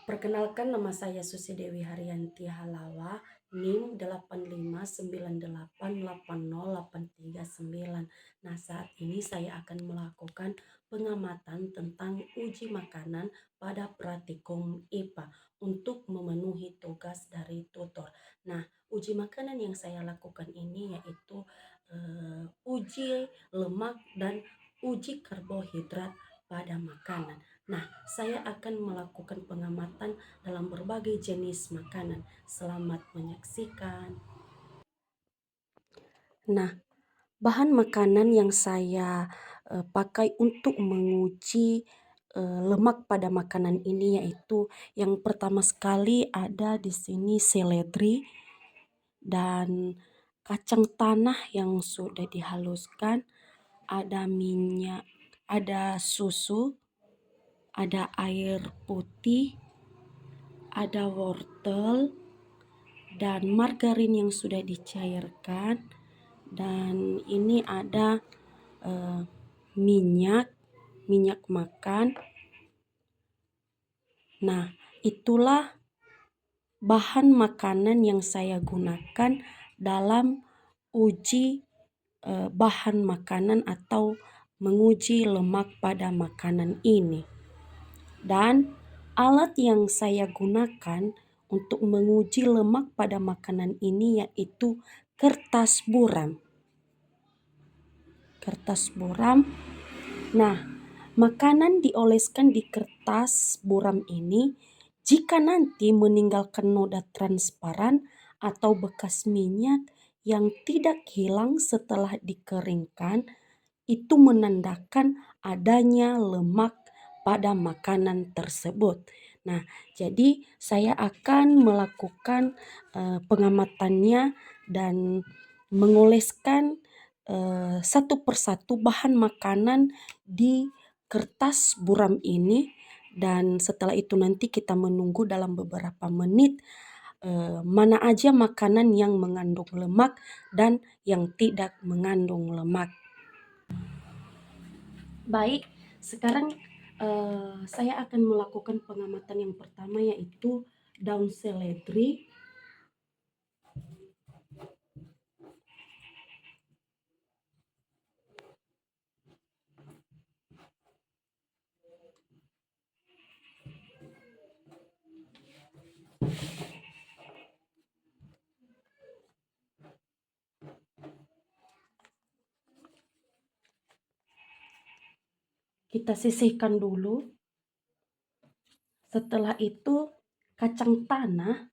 Perkenalkan, nama saya Susi Dewi Haryanti Halawa, NIM 8598808339. Nah, saat ini saya akan melakukan pengamatan tentang uji makanan pada praktikum IPA untuk memenuhi tugas dari tutor. Nah, uji makanan yang saya lakukan ini yaitu uji lemak dan uji karbohidrat pada makanan. Nah, saya akan melakukan pengamatan dalam berbagai jenis makanan. Selamat menyaksikan. Nah, bahan makanan yang saya pakai untuk menguji lemak pada makanan ini yaitu yang pertama sekali ada di sini seledri dan kacang tanah yang sudah dihaluskan, ada minyak, ada susu, ada air putih, ada wortel, dan margarin yang sudah dicairkan, dan ini ada minyak makan. Nah, itulah bahan makanan yang saya gunakan dalam uji bahan makanan atau menguji lemak pada makanan ini. Dan alat yang saya gunakan untuk menguji lemak pada makanan ini yaitu kertas buram. Nah, makanan dioleskan di kertas buram ini jika nanti meninggalkan noda transparan atau bekas minyak yang tidak hilang setelah dikeringkan, itu menandakan adanya lemak pada makanan tersebut. Nah, jadi saya akan melakukan pengamatannya dan mengoleskan satu persatu bahan makanan di kertas buram ini, dan setelah itu nanti kita menunggu dalam beberapa menit mana aja makanan yang mengandung lemak dan yang tidak mengandung lemak. Baik, sekarang saya akan melakukan pengamatan yang pertama yaitu daun seledri. Kita sisihkan dulu. Setelah itu kacang tanah.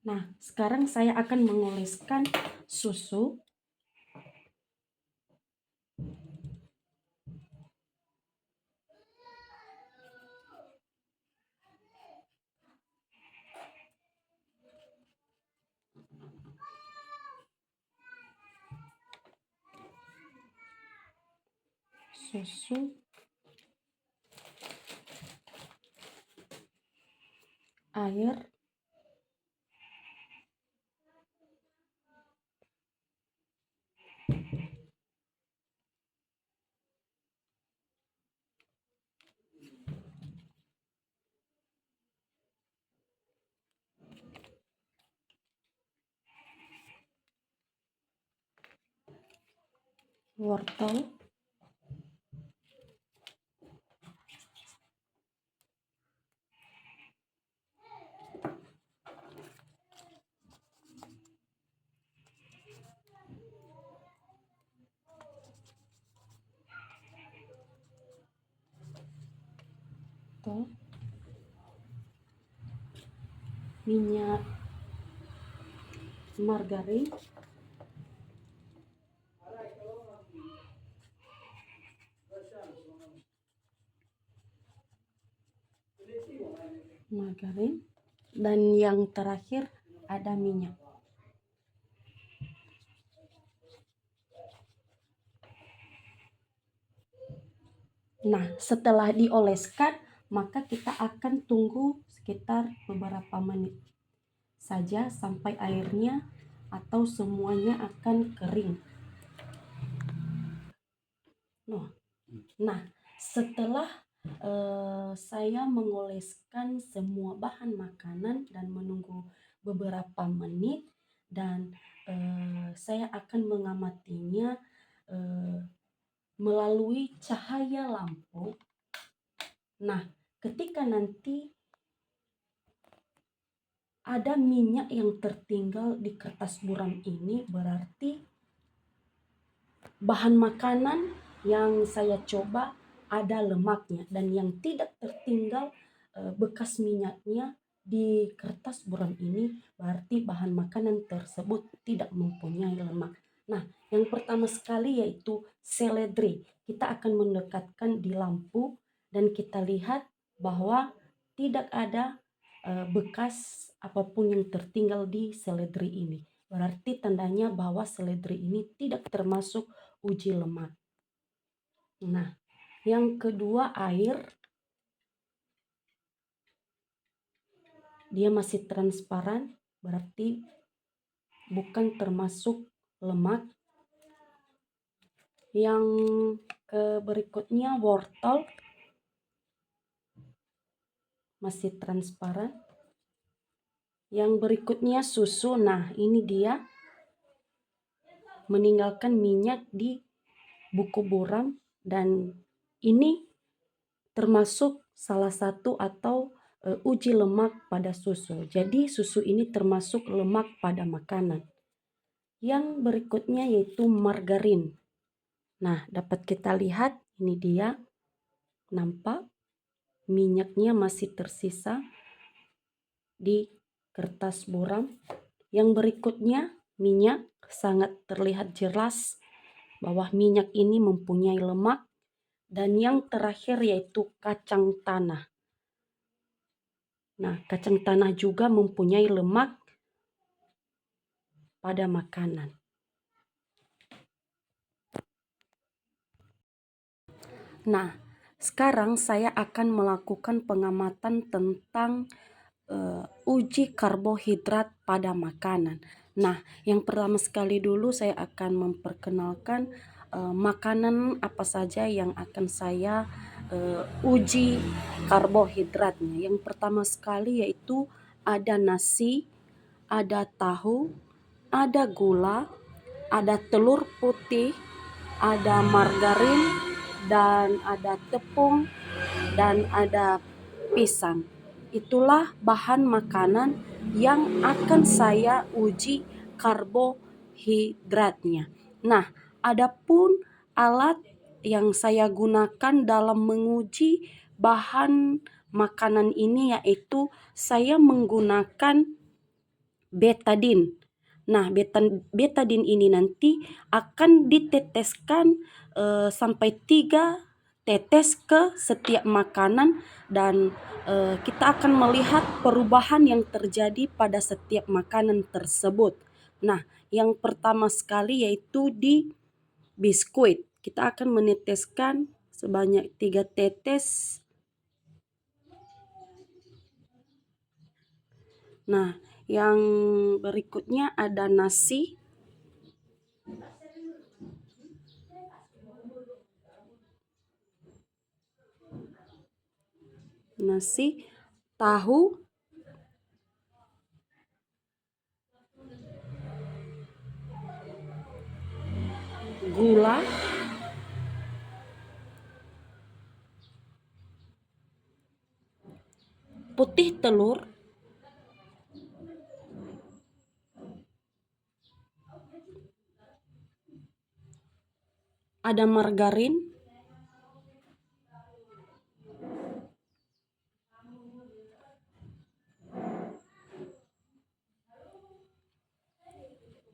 Nah, sekarang saya akan mengoleskan susu. Air, wortel, minyak margarin, dan yang terakhir ada minyak. Nah, setelah dioleskan, maka kita akan tunggu sekitar beberapa menit saja sampai airnya atau semuanya akan kering. Nah, setelah saya mengoleskan semua bahan makanan dan menunggu beberapa menit, dan saya akan mengamatinya melalui cahaya lampu. Nah, ketika nanti ada minyak yang tertinggal di kertas buram ini, berarti bahan makanan yang saya coba ada lemaknya, dan yang tidak tertinggal bekas minyaknya di kertas buram ini berarti bahan makanan tersebut tidak mempunyai lemak. Nah, yang pertama sekali yaitu seledri. Kita akan mendekatkan di lampu dan kita lihat bahwa tidak ada bekas apapun yang tertinggal di seledri ini. Berarti tandanya bahwa seledri ini tidak termasuk uji lemak. Nah, yang kedua air. Dia masih transparan, berarti bukan termasuk lemak. Yang berikutnya wortel, masih transparan. Yang berikutnya susu. Nah, ini dia meninggalkan minyak di buku buram, dan ini termasuk salah satu atau uji lemak pada susu. Jadi susu ini termasuk lemak pada makanan. Yang berikutnya yaitu margarin. Nah, dapat kita lihat ini dia, nampak minyaknya masih tersisa di kertas buram. Yang berikutnya minyak, sangat terlihat jelas bahwa minyak ini mempunyai lemak. Dan yang terakhir yaitu kacang tanah. Nah, kacang tanah juga mempunyai lemak pada makanan. Nah, sekarang saya akan melakukan pengamatan tentang uji karbohidrat pada makanan. Nah, yang pertama sekali dulu saya akan memperkenalkan makanan apa saja yang akan saya uji karbohidratnya. Yang pertama sekali yaitu ada nasi, ada tahu, ada gula, ada telur putih, ada margarin, dan ada tepung, dan ada pisang. Itulah bahan makanan yang akan saya uji karbohidratnya. Nah, adapun alat yang saya gunakan dalam menguji bahan makanan ini yaitu saya menggunakan betadine. Nah, betadine ini nanti akan diteteskan sampai 3 tetes ke setiap makanan, dan kita akan melihat perubahan yang terjadi pada setiap makanan tersebut. Nah, yang pertama sekali yaitu di biskuit. Kita akan meneteskan sebanyak 3 tetes. Nah, yang berikutnya ada nasi. Nasi, tahu, gula, putih telur, ada margarin,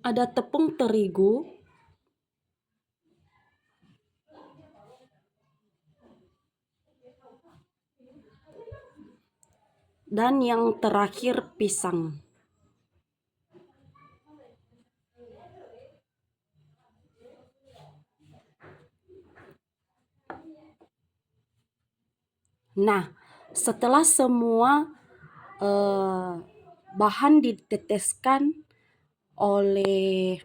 ada tepung terigu, dan yang terakhir pisang. Nah, setelah semua bahan diteteskan oleh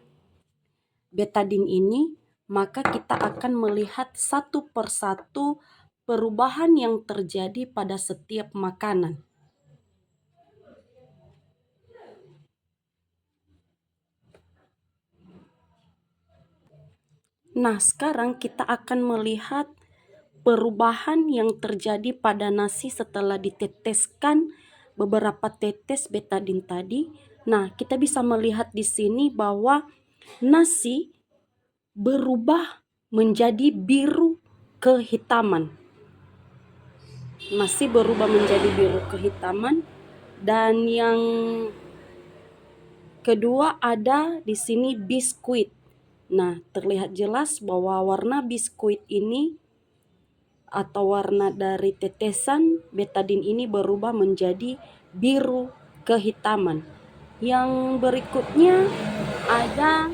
betadine ini, maka kita akan melihat satu persatu perubahan yang terjadi pada setiap makanan. Nah, sekarang kita akan melihat perubahan yang terjadi pada nasi setelah diteteskan beberapa tetes betadine tadi. Nah, kita bisa melihat di sini bahwa nasi berubah menjadi biru kehitaman. Nasi berubah menjadi biru kehitaman, dan yang kedua ada di sini biskuit. Nah, terlihat jelas bahwa warna biskuit ini atau warna dari tetesan betadine ini berubah menjadi biru kehitaman. Yang berikutnya ada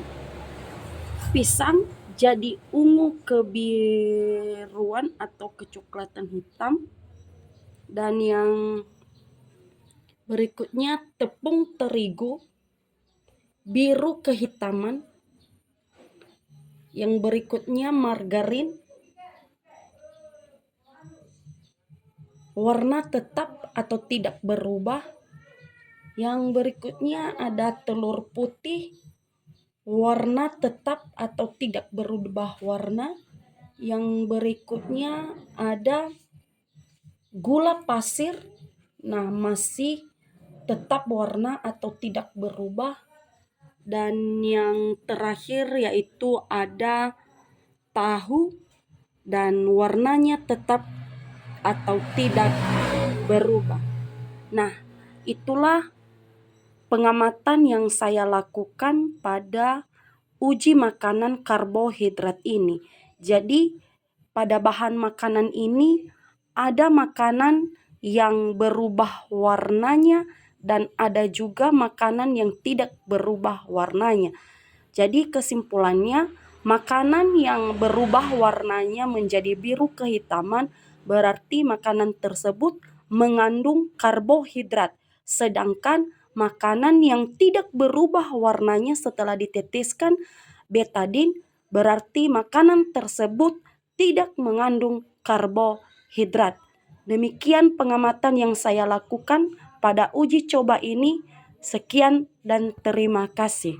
pisang jadi ungu kebiruan atau kecoklatan hitam. Dan yang berikutnya tepung terigu biru kehitaman. Yang berikutnya margarin warna tetap atau tidak berubah. Yang berikutnya ada telur putih warna tetap atau tidak berubah warna. Yang berikutnya ada gula pasir, nah masih tetap warna atau tidak berubah. Dan yang terakhir yaitu ada tahu dan warnanya tetap atau tidak berubah. Nah, itulah pengamatan yang saya lakukan pada uji makanan karbohidrat ini. Jadi, pada bahan makanan ini ada makanan yang berubah warnanya dan ada juga makanan yang tidak berubah warnanya. Jadi kesimpulannya, makanan yang berubah warnanya menjadi biru kehitaman berarti makanan tersebut mengandung karbohidrat. Sedangkan makanan yang tidak berubah warnanya setelah diteteskan betadine berarti makanan tersebut tidak mengandung karbohidrat. Demikian pengamatan yang saya lakukan pada uji coba ini. Sekian dan terima kasih.